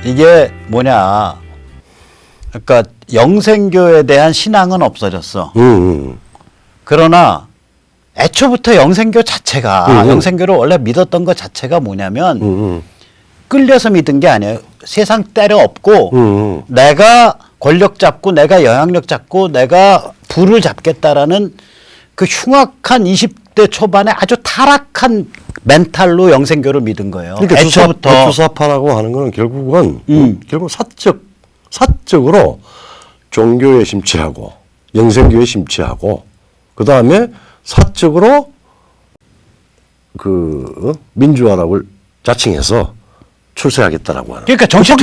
이게 뭐냐. 그러니까 영생교에 대한 신앙은 없어졌어. 그러나 애초부터 영생교 자체가 영생교를 원래 믿었던 것 자체가 뭐냐면 끌려서 믿은 게 아니에요. 세상 때려 엎고 내가 권력 잡고 내가 영향력 잡고 내가 부를 잡겠다라는 그 흉악한 20대 초반에 아주 타락한 멘탈로 영생교를 믿은 거예요. 그러니까 애초부터 주사파라고 하는 거는 결국은 결국 사적으로 종교에 심취하고 영생교에 심취하고 그 다음에 사적으로 그 민주화라고 자칭해서 출세하겠다라고 하는. 그러니까 정치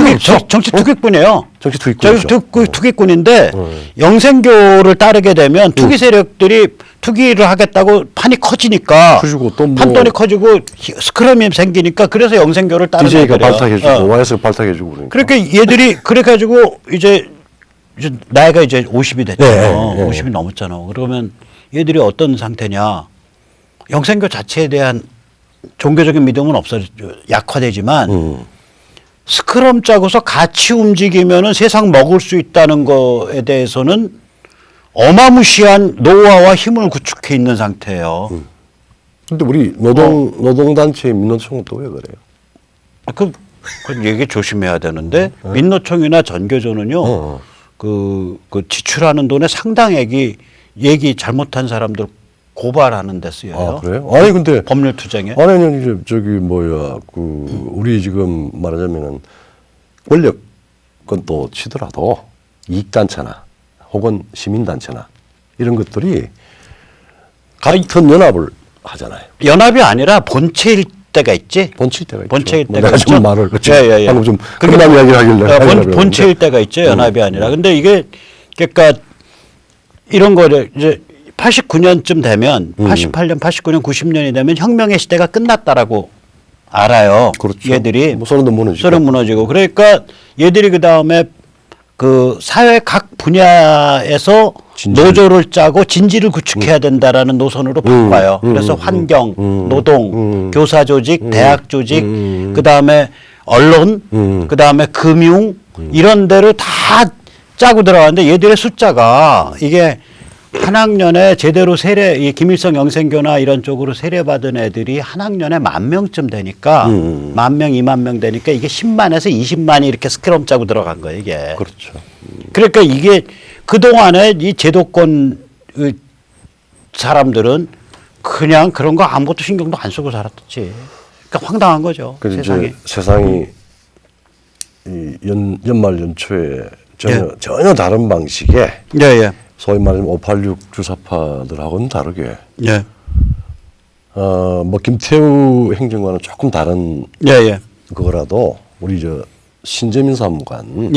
투기꾼이에요. 정치 투기꾼이죠. 투기꾼인데 영생교를 따르게 되면 투기 세력들이 투기를 하겠다고 판이 커지니까 커지고 또 뭐 판돈이 커지고 스크럼이 생기니까 그래서 영생교를 따르는 DJ가 거예요. 발탁해주고 YS가 발탁해주고 그러니까 얘들이 그래가지고 이제 나이가 이제 50이 됐잖아. 네. 50이 넘었잖아. 그러면 얘들이 어떤 상태냐. 영생교 자체에 대한 종교적인 믿음은 약화되지만 스크럼 짜고서 같이 움직이면은 세상 먹을 수 있다는 거에 대해서는 어마무시한 노화와 힘을 구축해 있는 상태예요. 근데 우리 노동단체 민노총은 또 왜 그래요? 그 얘기 조심해야 되는데 민노총이나 전교조는요. 그 지출하는 돈의 상당액이 얘기 잘못한 사람들 고발하는 데 쓰여요. 아, 그래요? 아니 근데 법률 투쟁에. 아니 이제 저기 뭐야 그 우리 지금 말하자면은 권력건 또 치더라도 이익단체나 혹은 시민단체나 이런 것들이 같은 연합을 하잖아요. 연합이 아니라 본체일 때가 있지. 본체일 때가 있죠. 본체일 뭐 때가 내가 있죠. 좀 말을 그렇죠. 예. 방금 좀 그런 이야기를 하길래 본체일 때가 있죠. 연합이 아니라. 근데 이게 그러니까 이런 거를 이제 89년쯤 되면 88년, 89년, 90년이 되면 혁명의 시대가 끝났다라고 알아요. 그렇죠. 얘들이 뭐 소련도 무너지고. 소련 무너지고. 그러니까 얘들이 그 다음에 그 사회 각 분야에서 노조를 짜고 진지를 구축해야 된다라는 노선으로 바꿔요. 그래서 환경, 노동, 교사 조직, 대학 조직, 그 다음에 언론, 그 다음에 금융 이런 데를 다 짜고 들어가는데 얘들의 숫자가 이게 한 학년에 제대로 세례, 이 김일성 영생교나 이런 쪽으로 세례받은 애들이 한 학년에 10,000명쯤 되니까 10,000명, 20,000명 되니까 이게 10만에서 20만이 이렇게 스크럼 짜고 들어간 거예요, 이게. 그렇죠. 그러니까 이게 그동안에 이 제도권 사람들은 그냥 그런 거 아무것도 신경도 안 쓰고 살았지. 그러니까 황당한 거죠. 세상이. 세상이 이 연말 연초에 전혀 다른 방식의 예. 소위 말하면 586 주사파들하고는 다르게 뭐 김태우 행정관은 조금 다른 그거라도 우리 저 신재민 사무관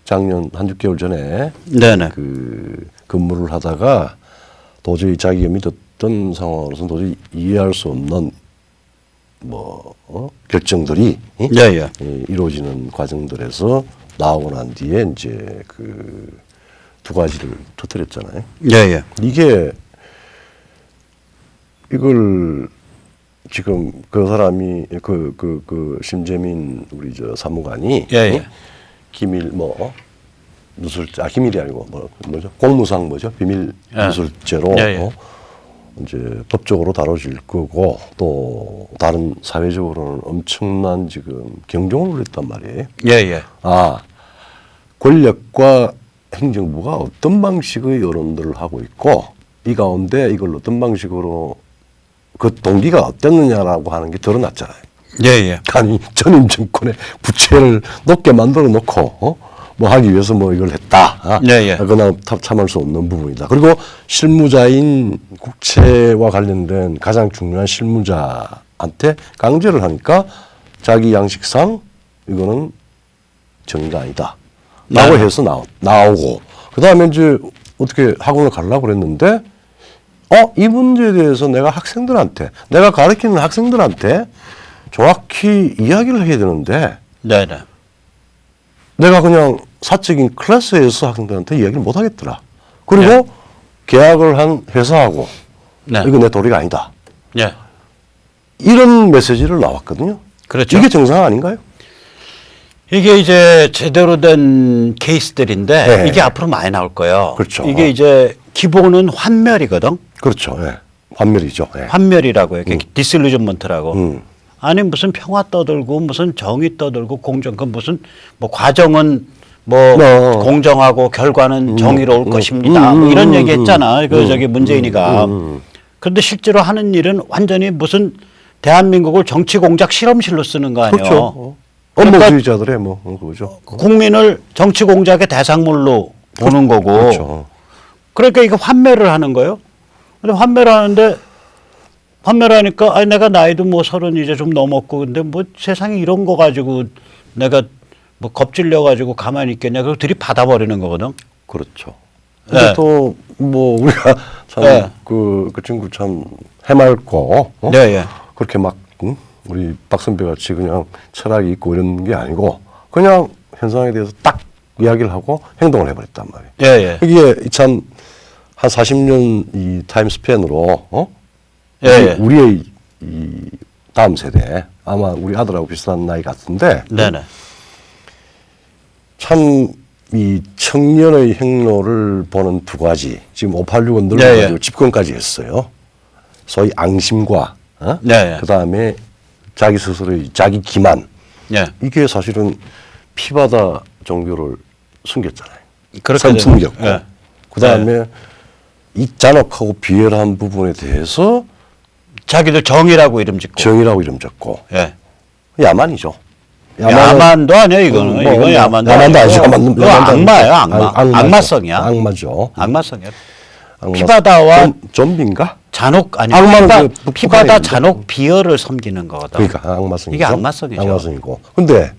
작년 한 6개월 전에 그 근무를 하다가 도저히 자기가 믿었던 상황으로서는 도저히 이해할 수 없는 뭐 결정들이 이루어지는 과정들에서 나오고 난 뒤에 이제 그 두 가지를 터뜨렸잖아요. 이게 이걸 지금 그 사람이 그 신재민 우리 저 사무관이 기밀 뭐 누설죄 기밀이 아니고 뭐죠 공무상 뭐죠 비밀 누설죄로 이제 법적으로 다뤄질 거고 또 다른 사회적으로는 엄청난 지금 경종을 울렸단 말이에요. 아 권력과 행정부가 어떤 방식의 여론들을 하고 있고 이 가운데 이걸 어떤 방식으로 그 동기가 어땠느냐라고 하는 게 드러났잖아요. 아니 전임 정권의 부채를 높게 만들어 놓고 뭐 하기 위해서 뭐 이걸 했다. 그건 참을 수 없는 부분이다. 그리고 실무자인 국채와 관련된 가장 중요한 실무자한테 강제를 하니까 자기 양식상 이거는 정의가 아니다. 라고 해서 나오고 그 다음에 이제 어떻게 학원을 가려고 그랬는데 이 문제에 대해서 내가 가르치는 학생들한테 정확히 이야기를 해야 되는데 내가 그냥 사적인 클래스에서 학생들한테 이야기를 못 하겠더라. 그리고 계약을 한 회사하고 이거 내 도리가 아니다. 이런 메시지를 나왔거든요. 그렇죠. 이게 정상 아닌가요? 이게 이제 제대로 된 케이스들인데 네. 이게 앞으로 많이 나올 거예요. 그렇죠. 이게 이제 기본은 환멸이거든. 그렇죠. 예. 환멸이죠. 예. 환멸이라고 해. 디실루전먼트라고. 음. 아니 무슨 평화 떠들고 무슨 정의 떠들고 공정 그 무슨 뭐 과정은 뭐 공정하고 결과는 정의로울 것입니다. 뭐 이런 얘기 했잖아. 그 저기 문재인이가. 그런데 실제로 하는 일은 완전히 무슨 대한민국을 정치 공작 실험실로 쓰는 거 아니에요. 그렇죠. 그러니까 업무주의자들의 뭐 그거죠. 국민을 정치 공작의 대상물로 보는 거고. 그렇죠. 그러니까 이거 환멸을 하는 거예요. 근데 환멸하는데 환멸하니까 아니 내가 나이도 뭐 30 이제 좀 넘었고 근데 뭐 세상에 이런 거 가지고 내가 뭐 겁질려 가지고 가만히 있겠냐 그리고 들이받아 버리는 거거든. 그렇죠. 근데 네. 또 뭐 우리가 참 네. 그 친구 참 해맑고 네, 예. 그렇게 막 우리 박선배 같이 그냥 철학이 있고 이런 게 아니고 그냥 현상에 대해서 딱 이야기를 하고 행동을 해버렸단 말이에요. 예, 예. 이게 참 한 40년 이 타임 스팬으로 예, 예. 우리의 이 다음 세대 아마 우리 아들하고 비슷한 나이 같은데 네네. 참 이 청년의 행로를 보는 두 가지 지금 586은 네, 늘려가지고 예. 집권까지 했어요. 소위 앙심과 네, 예. 그 다음에 자기 스스로의 자기 기만 예. 이게 사실은 피바다 종교를 숨겼잖아요. 그렇게 숨겼고 예. 그 다음에 이 잔혹하고 비열한 부분에 대해서 자기들 정의라고 이름 짓고. 정의라고 이름 짓고 예. 야만이죠. 야만도 아니야 이거는. 이건 야만도 야만도 아니죠. 이거 악마예요, 악마. 악마성이야. 악마죠. 악마성이야. 악마. 피바다와 좀비인가? 잔혹 아니 악마는 그 피바다 북한에 잔혹 비열을 섬기는 거거든. 그러니까 악마성이죠. 이게 악마성이죠. 악마성이고. 근데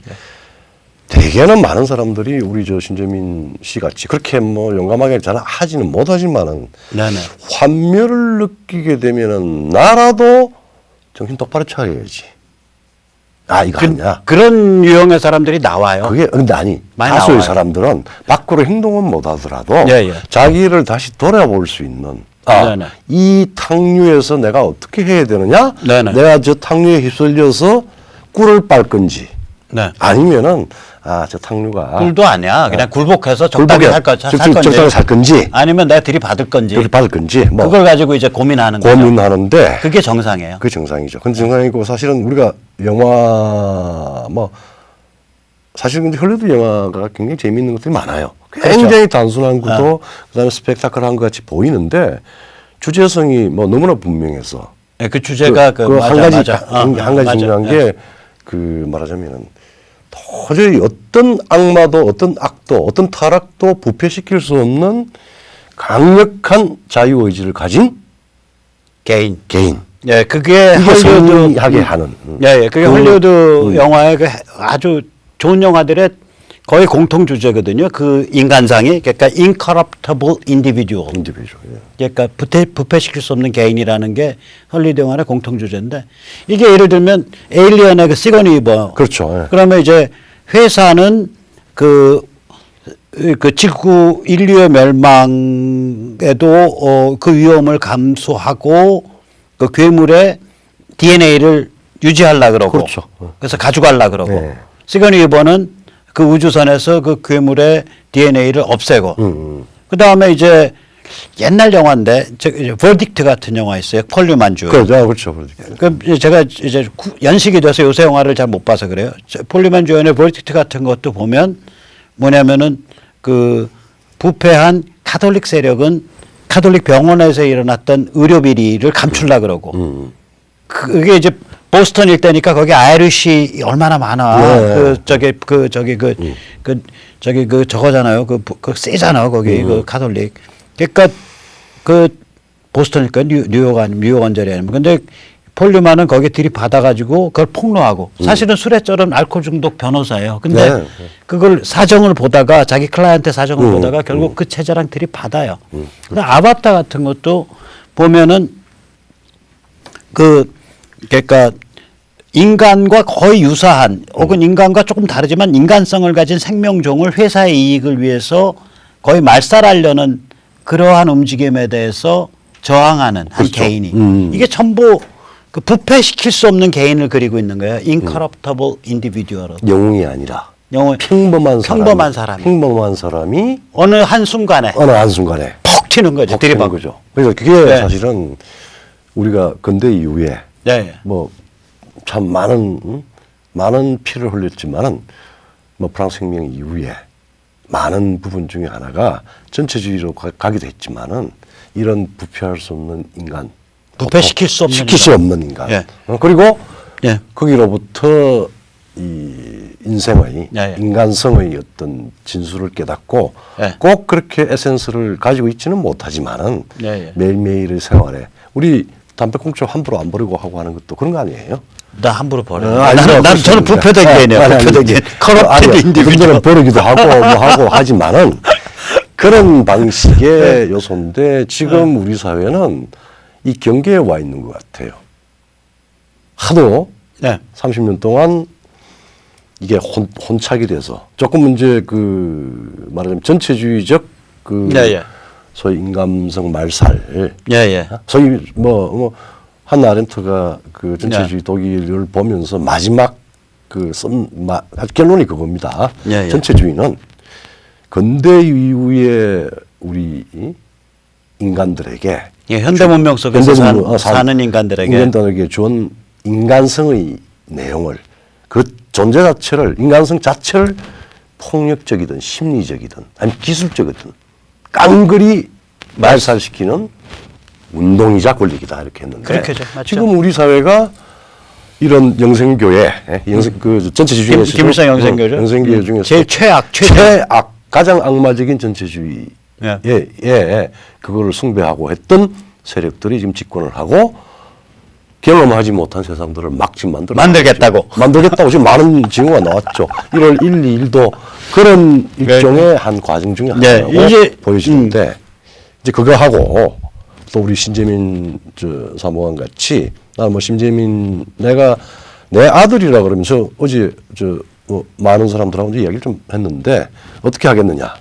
대개는 많은 사람들이 우리 저 신재민 씨 같이 그렇게 뭐 용감하게 잘 하지는 못하지만은 네네. 환멸을 느끼게 되면은 나라도 정신 똑바로 차려야지. 아 이거 아니야. 그런 유형의 사람들이 나와요. 그게 근데 아니 많이 다수의 나와요. 사람들은 밖으로 행동은 못하더라도 예, 예. 자기를 다시 돌아볼 수 있는 네네. 이 탕류에서 내가 어떻게 해야 되느냐? 네네. 내가 저 탕류에 휩쓸려서 꿀을 빨 건지 네. 아니면은 저 탕류가 꿀도 아니야. 그냥 굴복해서 적당히 살 건지. 적당히 살 건지 아니면 내가 들이받을 건지. 이렇게 받을 건지 뭐 그걸 가지고 이제 고민하는 거죠. 고민하는데 그게 정상이에요. 그게 정상이죠. 근데 정상이고 사실은 우리가 영화 뭐 사실 근데 헐리우드 영화가 굉장히 재미있는 것들이 많아요. 굉장히 그렇죠. 단순한 구도 그다음에 스펙타클한 것 같이 보이는데 주제성이 뭐 너무나 분명해서 네, 그 주제가 한 가지 맞아. 한 가지 맞아. 중요한 예. 게 그 말하자면은 도저히 어떤 악마도 어떤 악도 어떤 타락도 부패시킬 수 없는 강력한 자유의지를 가진 개인. 개인. 예, 그게 이게 헐리우드 승리하게 하는. 예, 예. 그게 헐리우드 영화의 그 아주 좋은 영화들의 거의 공통 주제거든요. 그 인간상이 그러니까 incorruptible individual. 인디비주. 예. 그러니까 부패시킬 수 없는 개인이라는 게 헐리우드 영화의 공통 주제인데 이게 예를 들면 에일리언의 그 시거니 위버. 그렇죠. 예. 그러면 이제 회사는 그 지구 인류의 멸망에도 그 위험을 감수하고 그 괴물의 DNA를 유지하려 그러고 그렇죠. 그래서 가져가려 그러고 네. 시거니 위버는 그 우주선에서 그 괴물의 DNA를 없애고 그 다음에 이제 옛날 영화인데 버딕트 같은 영화 있어요. 폴류만 주. 그렇죠. 그럼 제가 이제 연식이 돼서 요새 영화를 잘 못 봐서 그래요. 폴리만 주연의 버딕트 같은 것도 보면 뭐냐면은 그 부패한 카톨릭 세력은 카톨릭 병원에서 일어났던 의료 비리를 감추려 그러고 그게 이제 보스턴 일대니까 거기 아이리시 얼마나 많아. 네. 저거잖아요. 그 세잖아 거기 그 카톨릭. 그러니까 그 보스턴일까 뉴욕 아니면 뉴욕 언저리 아니면 근데 폴류만은 거기에 들이받아가지고 그걸 폭로하고 사실은 술에 쩔은 알코올 중독 변호사예요. 근데 네. 그걸 사정을 보다가 자기 클라이언트 사정을 보다가 결국 그 체제랑 들이받아요. 근데 아바타 같은 것도 보면은 그러니까 인간과 거의 유사한 혹은 인간과 조금 다르지만 인간성을 가진 생명종을 회사의 이익을 위해서 거의 말살하려는 그러한 움직임에 대해서 저항하는 한 그렇죠. 개인이 이게 전부 그 부패시킬 수 없는 개인을 그리고 있는 거예요. incorruptible individual. 영웅이 아니라 영혼 평범한 사람이 사람이 어느 한순간에 퍽 튀는 거죠. 들이박는 거죠. 그래서 그게 네. 사실은 우리가 근대 이후에 네. 뭐 참 많은 피를 흘렸지만은 뭐 프랑스 혁명 이후에 많은 부분 중에 하나가 전체주의로 가기도 했지만은 이런 부패할 수 없는 인간, 부패시킬 수 없는 인간. 예. 그리고 예. 거기로부터 이 인생의 예. 인간성의 어떤 진수를 깨닫고 예. 꼭 그렇게 에센스를 가지고 있지는 못하지만은 예. 매일매일의 생활에 우리 담배꽁초 함부로 안 버리고 하고 하는 것도 그런 거 아니에요? 나 함부로 버려. 아니요, 난 저는 부패된 개념이에요. 부패된 개념. 커럽티드 인디비주얼. 버리기도 하고 뭐 하고 하지만은 그런 방식의 요소인데 지금 우리 사회는 이 경계에 와 있는 것 같아요. 하도 네. 30년 동안 이게 혼착이 돼서 조금 이제 말하자면 전체주의적 소위 인감성 말살. 소위 한나 아렌트가 그 전체주의 독일을 보면서 마지막 결론이 그겁니다. 전체주의는 근대 이후에 우리 인간들에게 현대 문명 속에서 사는 인간들에게 준 인간성의 내용을 그 존재 자체를 인간성 자체를 폭력적이든 심리적이든 아니면 기술적이든 깡그리 말살시키는 운동이자 권력이다 이렇게 했는데 지금 우리 사회가 이런 영생교회, 그 전체주의 중에서 김일성 영생교죠. 영생교회 중에서 제일 최악, 가장 악마적인 전체주의에 그거를 숭배하고 했던 세력들이 지금 집권을 하고 경험하지 못한 세상들을 막 지금 만들겠다고 지금 많은 징후가 나왔죠. 1월 1, 2일도 그런 일종의 한 과정 중에 하나라고 보여지는데 이제 그거 하고 또 우리 신재민 사무관 같이 나는 뭐 신재민 내가 내 아들이라 그러면서 어제 많은 사람들하고 이야기를 좀 했는데 어떻게 하겠느냐.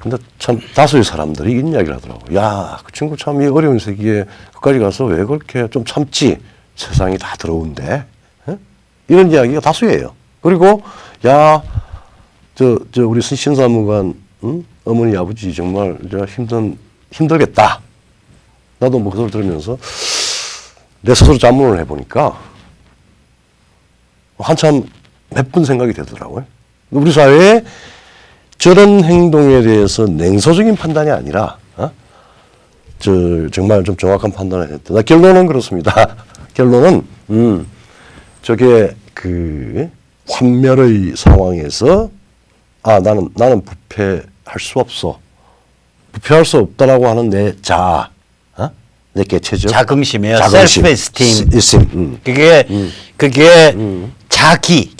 근데 참 다수의 사람들이 이런 이야기를 하더라고. 야, 그 친구 참 이 어려운 세기에 그까지 가서 왜 그렇게 좀 참지? 세상이 다 더러운데. 에? 이런 이야기가 다수예요. 그리고 야, 우리 신사무관 어머니 아버지 정말 힘들겠다. 나도 뭐 그걸 들으면서 내 스스로 자문을 해보니까 한참 몇 분 생각이 되더라고요. 우리 사회에 저런 행동에 대해서 냉소적인 판단이 아니라 정말 좀 정확한 판단을 했다. 결론은 그렇습니다. 결론은 저게 환멸의 상황에서 나는 부패할 수 없어. 부패할 수 없다라고 하는 내 자아, 내 개체적 자긍심이에요. 셀프 에스팀. 그게 자기,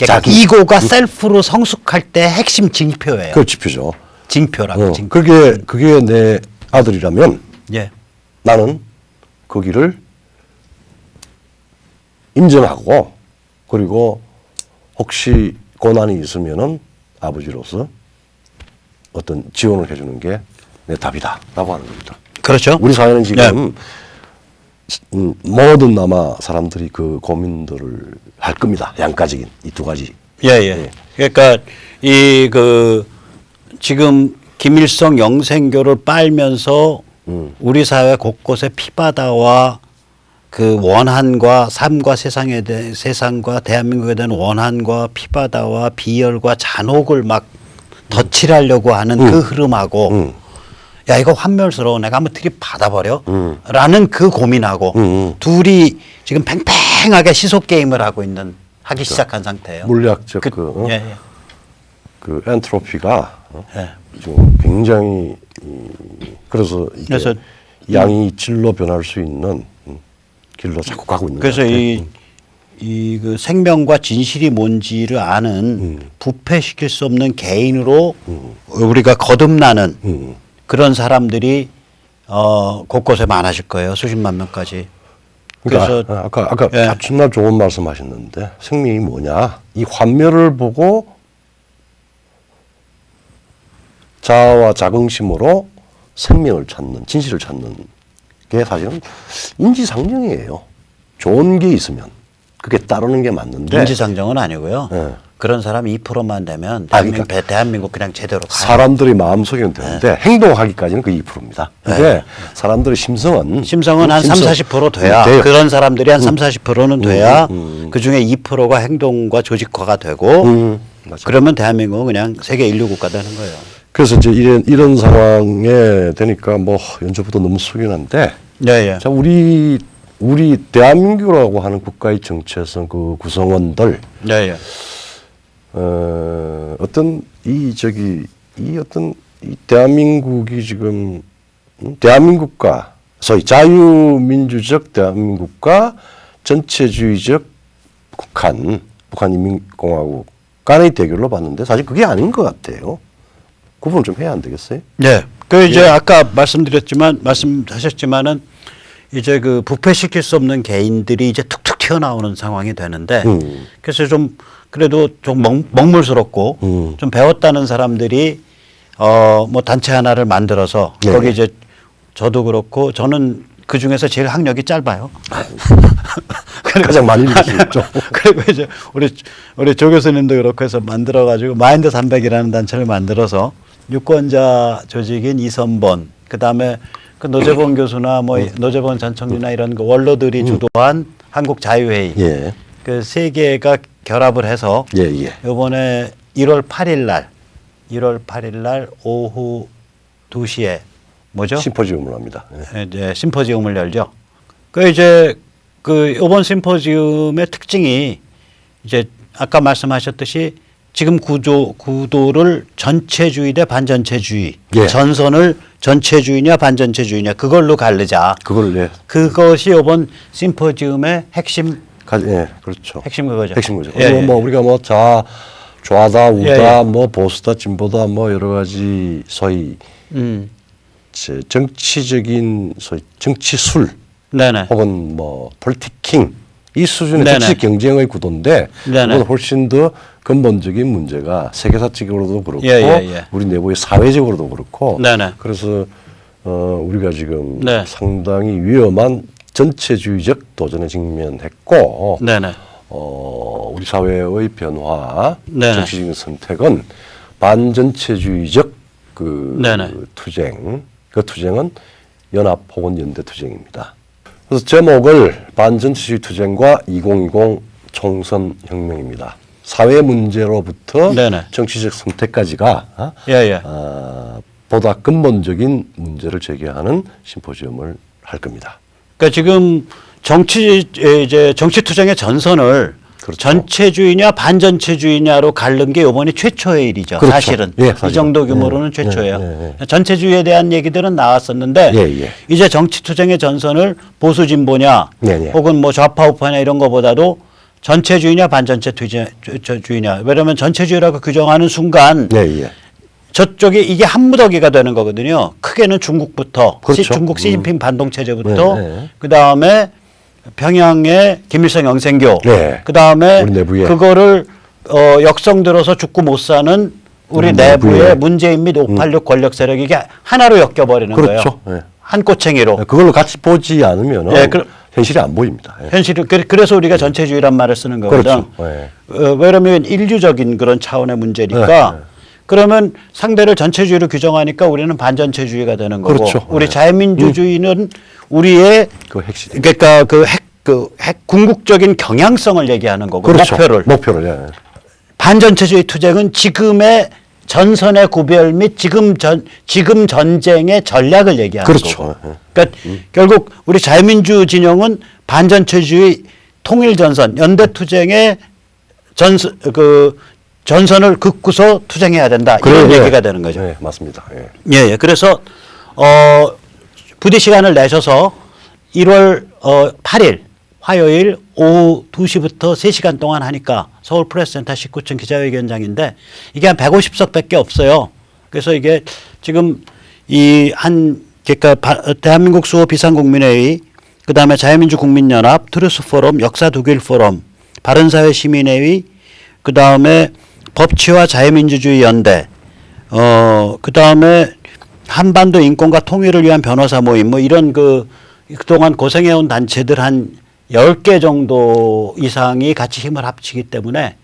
이고가 셀프로 성숙할 때 핵심 징표예요. 그 지표죠. 징표라고. 그게 내 아들이라면 나는 거기를 인정하고 그리고 혹시 고난이 있으면은 아버지로서 어떤 지원을 해주는 게 내 답이다라고 하는 겁니다. 그렇죠. 우리 사회는 지금 모든 아마 사람들이 그 고민들을 할 겁니다. 양가적인 이 두 가지. 그러니까 지금 김일성 영생교를 빨면서 우리 사회 곳곳에 피바다와 그 원한과 삶과 세상과 대한민국에 대한 원한과 피바다와 비열과 잔혹을 막 덧칠하려고 하는 그 흐름하고 야 이거 환멸스러워 내가 한번 트립 받아버려 라는 그 고민하고 둘이 지금 팽팽하게 시속 게임을 하기 시작한 상태예요. 물리학적 그 엔트로피가 지금 굉장히 그래서 양이 질로 변할 수 있는 길로 자꾸 가고 있는 그래서 그 생명과 진실이 뭔지를 아는 부패시킬 수 없는 개인으로 우리가 거듭나는 그런 사람들이 곳곳에 많아질 거예요. 수십만 명까지. 그래서 아까 정말 좋은 말씀하셨는데 생명이 뭐냐? 이 환멸을 보고 자아와 자긍심으로 생명을 찾는 진실을 찾는 게 사실은 인지상정이에요. 좋은 게 있으면 그게 따르는 게 맞는데 인지상정은 아니고요. 그런 사람이 2%만 되면 그러니까 대한민국 그냥 제대로 가요. 사람들이 마음속에는 되는데 행동하기까지는 그 2%입니다. 근데 사람들의 심성은 한 3, 40% 돼야 돼요. 그런 사람들이 한 3, 40%는 돼야 그중에 2%가 행동과 조직화가 되고 맞아요. 그러면 대한민국은 그냥 세계 인류 국가 되는 거예요. 그래서 이제 이런 상황에 되니까 뭐 연초부터 너무 숙연한데 네, 자 우리 대한민국이라고 하는 국가의 정체성 그 구성원들 네. 어떤 이 대한민국이 지금 대한민국과 소위 자유민주적 대한민국과 전체주의적 북한인민공화국 간의 대결로 봤는데 사실 그게 아닌 것 같아요. 구분을 좀 해야 안 되겠어요? 네. 이제 아까 말씀하셨지만은 이제 그 부패시킬 수 없는 개인들이 이제 툭툭 튀어나오는 상황이 되는데 그래서 좀 그래도 좀 먹물스럽고 좀 배웠다는 사람들이 뭐 단체 하나를 만들어서 네. 거기 이제 저도 그렇고 저는 그 중에서 제일 학력이 짧아요. 가장 많이 읽을 수 있죠. 그리고 이제 우리 조 교수님도 그렇고 해서 만들어가지고 마인드 300이라는 단체를 만들어서 유권자 조직인 이선번 그다음에 그 노재본 교수나 뭐 노재본 전 총리나 이런 그 원로들이 주도한 한국 자유회의 예. 그 세 개가 결합을 해서 이번에 1월 8일 날 오후 2시에 뭐죠? 심포지움을 합니다. 예. 이제 심포지움을 열죠. 그 이제 그 이번 심포지움의 특징이 이제 아까 말씀하셨듯이 지금 구도를 전체주의 대 반전체주의, 예. 전선을 전체주의냐 반전체주의냐 그걸로 가르자. 그것이 이번 심포지움의 핵심. 예, 그렇죠. 핵심 그거죠. 핵심 거죠. 예, 뭐 우리가 뭐 좌다 우다 예. 뭐 보수다 진보다 뭐 여러 가지 소위 정치적인 소위 정치술 네네. 혹은 뭐 폴티킹 이 수준의 네네. 정치 경쟁의 구도인데 네네. 그건 훨씬 더 근본적인 문제가 세계사적으로도 그렇고 예. 우리 내부의 사회적으로도 그렇고 네네. 그래서 우리가 지금 네. 상당히 위험한 전체주의적 도전에 직면했고 네네. 우리 사회의 변화 네네. 정치적인 선택은 반전체주의적 네네. 투쟁 그 투쟁은 연합 혹은 연대 투쟁입니다. 그래서 제목을 반전체주의 투쟁과 2020 총선 혁명입니다. 사회 문제로부터 네네. 정치적 선택까지가 보다 근본적인 문제를 제기하는 심포지엄을 할 겁니다. 그러니까 지금 정치 투쟁의 전선을 그렇죠. 전체주의냐 반전체주의냐로 가른 게 이번이 최초의 일이죠. 그렇죠. 사실은 사실은. 이 정도 규모로는 최초예요. 전체주의에 대한 얘기들은 나왔었는데 이제 정치 투쟁의 전선을 보수 진보냐 혹은 뭐 좌파 우파냐 이런 거보다도 전체주의냐 반전체주의냐. 왜냐하면 전체주의라고 규정하는 순간 저쪽에 이게 한 무더기가 되는 거거든요. 크게는 중국부터 그렇죠. 중국 시진핑 반동 체제부터 그다음에 평양의 김일성 영생교 그다음에 그거를 역성 들어서 죽고 못 사는 우리 내부의 문재인 및 586 권력 세력이 이게 하나로 엮여버리는 그렇죠. 거예요. 한 꼬챙이로. 그걸로 같이 보지 않으면 현실이 안 보입니다. 현실이 그래서 우리가 전체주의란 말을 쓰는 거거든. 그렇죠. 왜냐하면 인류적인 그런 차원의 문제니까. 그러면 상대를 전체주의로 규정하니까 우리는 반전체주의가 되는 거고 그렇죠. 우리 자유민주주의는 우리의 그러니까 핵 궁극적인 경향성을 얘기하는 거고 그렇죠. 목표를 반전체주의 투쟁은 지금의 전선의 구별 및 지금 전쟁의 전략을 얘기하는 거고. 그러니까 결국 우리 자유민주 진영은 반전체주의 통일전선 연대투쟁의 전선을 긋고서 투쟁해야 된다. 이런 얘기가 되는 거죠. 네, 맞습니다. 그래서 부디 시간을 내셔서 1월 8일 화요일 오후 2시부터 3시간 동안 하니까 서울 프레스센터 19층 기자회견장인데 이게 한 150석밖에 없어요. 그래서 이게 지금 그러니까 대한민국 수호 비상국민회의 그다음에 자유민주국민연합 트루스포럼 역사독일 포럼 바른사회 시민회의 그다음에 법치와 자유민주주의 연대, 그다음에 한반도 인권과 통일을 위한 변호사 모임, 뭐 이런 그동안 고생해온 단체들 한 10개 정도 이상이 같이 힘을 합치기 때문에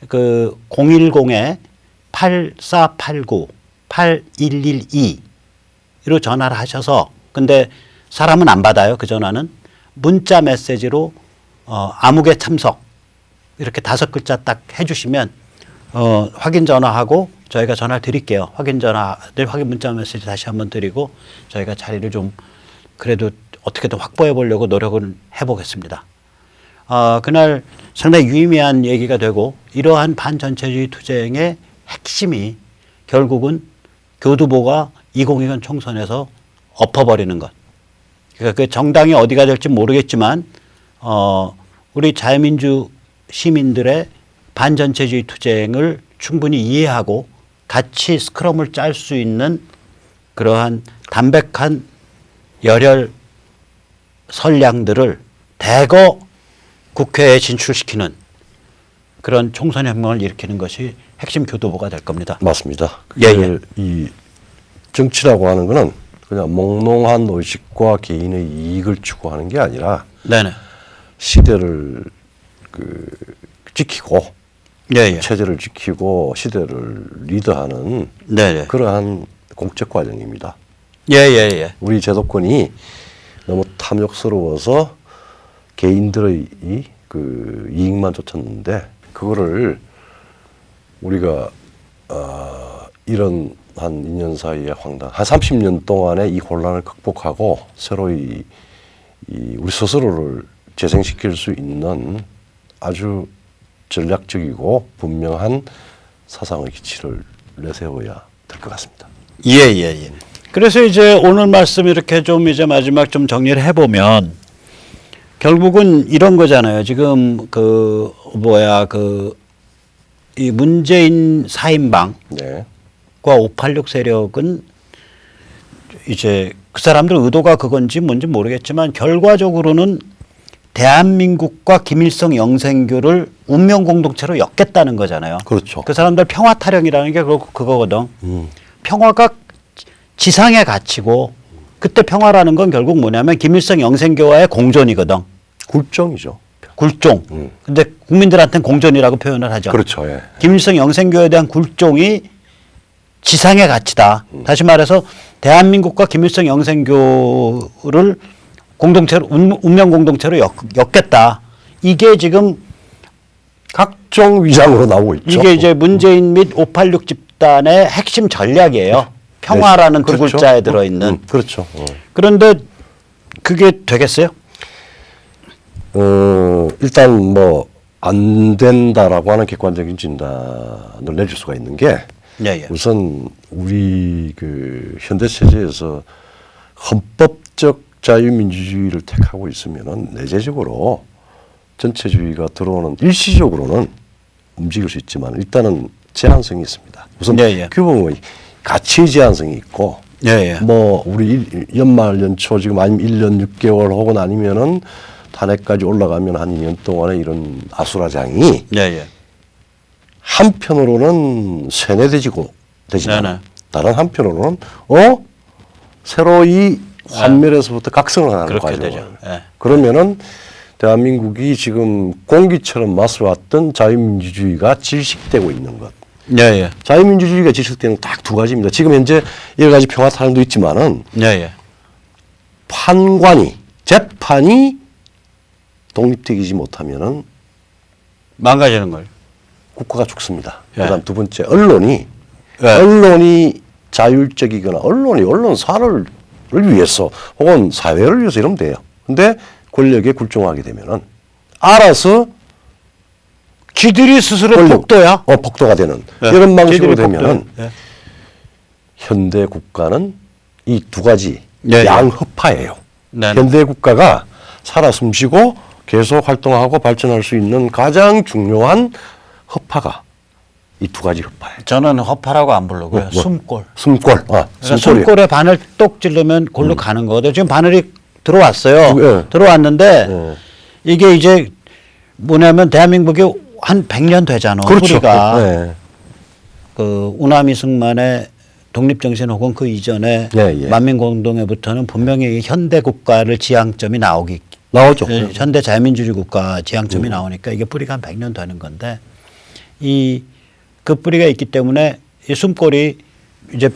그 010에 8489-8112로 전화를 하셔서 근데 사람은 안 받아요. 그 전화는 문자 메시지로 암흑에 참석 이렇게 5글자 딱 해주시면 확인 전화하고 저희가 전화를 드릴게요. 확인 문자 메시지 다시 한번 드리고 저희가 자리를 좀 그래도 어떻게든 확보해 보려고 노력을 해보겠습니다. 그날 상당히 유의미한 얘기가 되고 이러한 반전체주의 투쟁의 핵심이 결국은 교두보가 2020 총선에서 엎어버리는 것. 그러니까 그 정당이 어디가 될지 모르겠지만 우리 자유민주 시민들의 반전체주의 투쟁을 충분히 이해하고 같이 스크럼을 짤 수 있는 그러한 담백한 열혈 선량들을 대거 국회에 진출시키는 그런 총선 혁명을 일으키는 것이 핵심 교두보가 될 겁니다. 맞습니다. 예. 이 정치라고 하는 거는 그냥 몽롱한 의식과 개인의 이익을 추구하는 게 아니라 네네. 시대를 지키고 예. 체제를 지키고 시대를 리드하는 네네. 그러한 공적 과정입니다. 예. 우리 제도권이 너무 탐욕스러워서 개인들의 그 이익만 쫓았는데 그거를 우리가 이런 한 2년 사이에 한 30년 동안의 이 혼란을 극복하고 새로이 우리 스스로를 재생시킬 수 있는 아주 전략적이고 분명한 사상의 기치를 내세워야 될 것 같습니다. 예. 그래서 이제 오늘 말씀 이렇게 좀 이제 마지막 좀 정리를 해보면 결국은 이런 거잖아요. 지금 이 문재인 4인방과 네. 586 세력은 이제 그 사람들 의도가 그건지 뭔지 모르겠지만 결과적으로는 대한민국과 김일성 영생교를 운명 공동체로 엮겠다는 거잖아요. 그렇죠. 그 사람들 평화 타령이라는 게 그거거든. 평화가 지상의 가치고 그때 평화라는 건 결국 뭐냐면 김일성 영생교와의 공존이거든. 굴종이죠. 굴종. 근데 국민들한테는 공존이라고 표현을 하죠. 그렇죠. 예. 김일성 영생교에 대한 굴종이 지상의 가치다. 다시 말해서 대한민국과 김일성 영생교를 공동체로 운명 공동체로 엮겠다. 이게 지금 각종 위장으로 나오고 있죠. 이게 이제 문재인 및 586 집단의 핵심 전략이에요. 평화라는 두 그렇죠. 글자에 들어있는. 그렇죠. 그런데 그게 되겠어요? 일단 뭐 안 된다라고 하는 객관적인 진단을 내줄 수가 있는 게 예. 우선 우리 그 현대 체제에서 헌법적 자유민주주의를 택하고 있으면은 내재적으로 전체주의가 들어오는 일시적으로는 움직일 수 있지만 일단은 제한성이 있습니다. 우선 규범의 가치 제한성이 있고 뭐 우리 연말 연초 지금 아니면 1년 6개월 혹은 아니면은 탄핵까지 올라가면 한 2년 동안의 이런 아수라장이 한편으로는 세뇌되지고 되지만 다른 한편으로는 새로이 환멸에서부터 각성을 하는 과정을 그러면은 대한민국이 지금 공기처럼 마셔왔던 자유민주주의가 질식되고 있는 것. 자유민주주의가 질식되는 딱 두 가지입니다. 지금 현재 여러 가지 평화 타령도 있지만은 재판이 독립되지 못하면은 망가지는 걸. 국가가 죽습니다. 그다음 두 번째 언론이 자율적이거나 언론사를 위해서 혹은 사회를 위해서 이러면 돼요. 근데 권력에 굴종하게 되면은 알아서 지들이 스스로 폭도야. 폭도가 되는 이런 방식으로 되면은 현대 국가는 이 두 가지 양허파예요. 현대 국가가 살아 숨쉬고 계속 활동하고 발전할 수 있는 가장 중요한 허파가 이 두 가지 허파예요. 저는 허파라고 안 부르고요. 숨골. 그러니까 숨골에 바늘 똑 찌르면 골로 가는 거거든요. 지금 바늘이 들어왔어요. 들어왔는데 이게 이제 뭐냐면 대한민국이 한 100년 되잖아. 우리가 그 우남이 승만의 독립정신 혹은 그 이전에 만민공동회부터는 분명히 현대 국가를 지향점이 나오죠. 현대 자유민주주의 국가 지향점이 나오니까 이게 뿌리가 한 100년 되는 건데 이 그 뿌리가 있기 때문에 이 숨골이 이제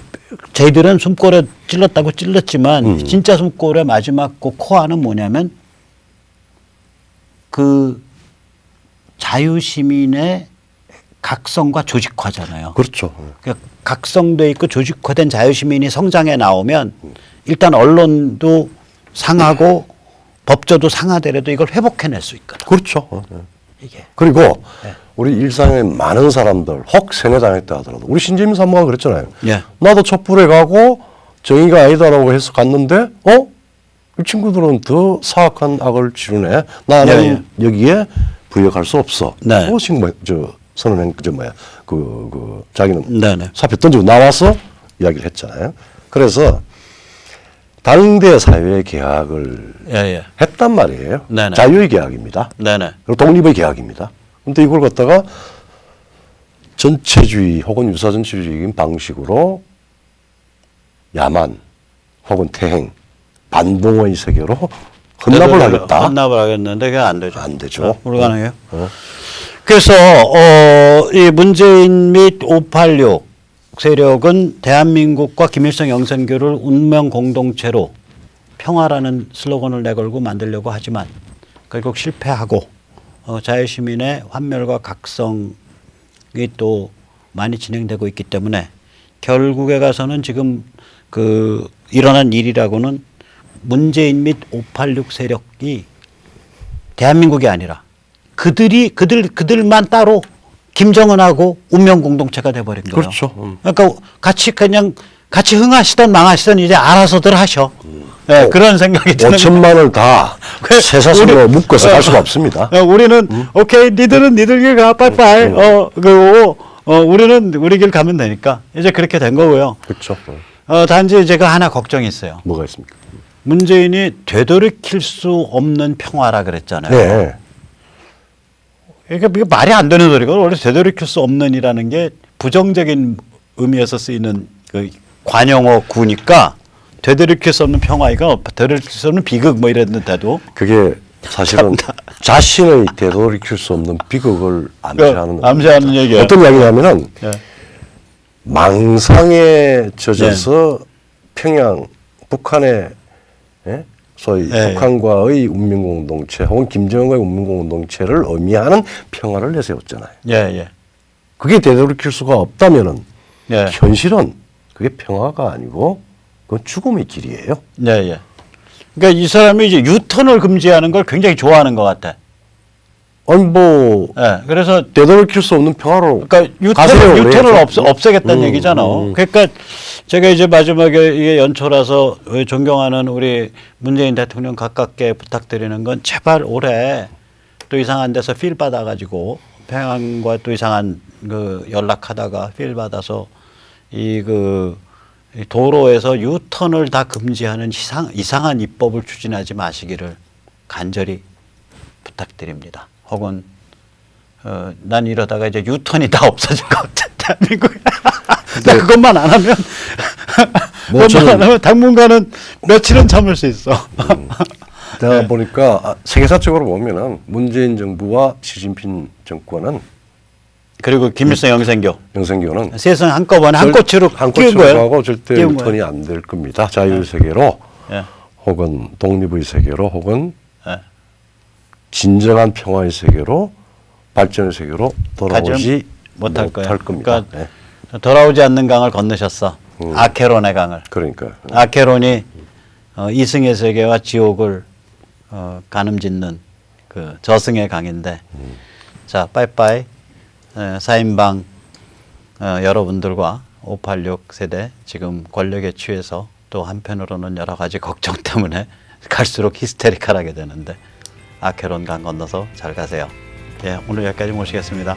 저희들은 숨골에 찔렀다고 찔렀지만 진짜 숨골의 마지막 그 코어는 뭐냐면 그 자유시민의 각성과 조직화잖아요. 그렇죠. 그러니까 각성돼 있고 조직화된 자유시민이 성장해 나오면 일단 언론도 상하고 법조도 상하더라도 이걸 회복해낼 수 있거든. 그렇죠. 이게. 그리고 네. 우리 일상에 많은 사람들 혹 세뇌당했다 하더라도 우리 신재민 사무가 그랬잖아요. 예. 나도 촛불에 가고 정의가 아니다라고 해서 갔는데 이 친구들은 더 사악한 악을 지르네. 나는 여기에 부역할 수 없어. 네. 지금 선언한 자기는 네네. 사표 던지고 나와서 이야기를 했잖아요. 그래서 당대 사회의 개혁을 예. 했단 말이에요. 네네. 자유의 개혁입니다. 네네. 그리고 독립의 개혁입니다. 그런데 이걸 갖다가 전체주의 혹은 유사전체주의적인 방식으로 야만 혹은 태행, 반동의 세계로 헌납을 하겠다. 헌납을 하겠는데 그게 안 되죠. 안 되죠. 불가능해요. 그래서 이 문재인 및 586 세력은 대한민국과 김일성 영선교를 운명 공동체로 평화라는 슬로건을 내걸고 만들려고 하지만 결국 실패하고 자유시민의 환멸과 각성이 또 많이 진행되고 있기 때문에 결국에 가서는 지금 그 일어난 일이라고는 문재인 및 586 세력이 대한민국이 아니라 그들만 따로 김정은하고 운명 공동체가 돼버린 거예요. 그렇죠. 그러니까 같이 흥하시던 망하시던 이제 알아서들 하셔. 네, 그런 생각이 드는 5천만을 다 쇠사슬로 묶어서 갈 수가 없습니다. 우리는 오케이 니들은 니들 길 가 빠이빠이 그리고 우리는 우리 길 가면 되니까 이제 그렇게 된 거고요. 그렇죠. 단지 제가 하나 걱정이 있어요. 뭐가 있습니까? 문재인이 되돌이킬 수 없는 평화라 그랬잖아요. 네. 그러니까 이게 말이 안 되는 소리가 원래 되돌이킬 수 없는이라는 게 부정적인 의미에서 쓰이는 그 관용어 구니까 되돌이킬 수 없는 평화이가 되돌이킬 수 없는 비극 뭐 이랬는데도 그게 사실은 자신의 되돌이킬 수 없는 비극을 암시하는 암시하는 얘기예요. 어떤 이야기냐면은 예. 망상에 젖어서 평양 북한의 소위 북한과의 운명공동체 혹은 김정은과의 운명공동체를 의미하는 평화를 내세웠잖아요. 예. 그게 되돌이킬 수가 없다면은 예. 현실은 그게 평화가 아니고 그건 죽음의 길이에요. 예. 그러니까 이 사람이 이제 유턴을 금지하는 걸 굉장히 좋아하는 것 같아. 아니 뭐 예. 그래서 되돌이킬 수 없는 평화로 그러니까 유턴을 없애겠다는 얘기잖아. 그러니까 제가 이제 마지막에 이게 연초라서 존경하는 우리 문재인 대통령 가깝게 부탁드리는 건 제발 올해 또 이상한 데서 필 받아가지고 평양과 또 이상한 그 연락하다가 필 받아서 이 도로에서 유턴을 다 금지하는 이상한 입법을 추진하지 마시기를 간절히 부탁드립니다. 혹은 난 이러다가 이제 유턴이 다 없어질 것 같아. 대한민국에. 나 그것만 안 하면 그것만 안 하면 당분간은 며칠은 참을 수 있어. 내가 보니까 세계사적으로 보면은 문재인 정부와 시진핑 정권은 그리고 김일성 영생교는 세상 한꺼번에 한 꽃으로 끼운 거예요. 하고 절대 유턴이 안 될 겁니다. 자유의 세계로 혹은 독립의 세계로 혹은 진정한 평화의 세계로 발전의 세계로 돌아오지 못할 겁니다. 그러니까 돌아오지 않는 강을 건너셨어. 아케론의 강을. 그러니까 아케론이 이승의 세계와 지옥을 가늠짓는 그 저승의 강인데 자 빠이빠이 4인방 여러분들과 586 세대 지금 권력에 취해서 또 한편으로는 여러 가지 걱정 때문에 갈수록 히스테리컬하게 되는데 아케론 강 건너서 잘 가세요. 예, 오늘 여기까지 모시겠습니다.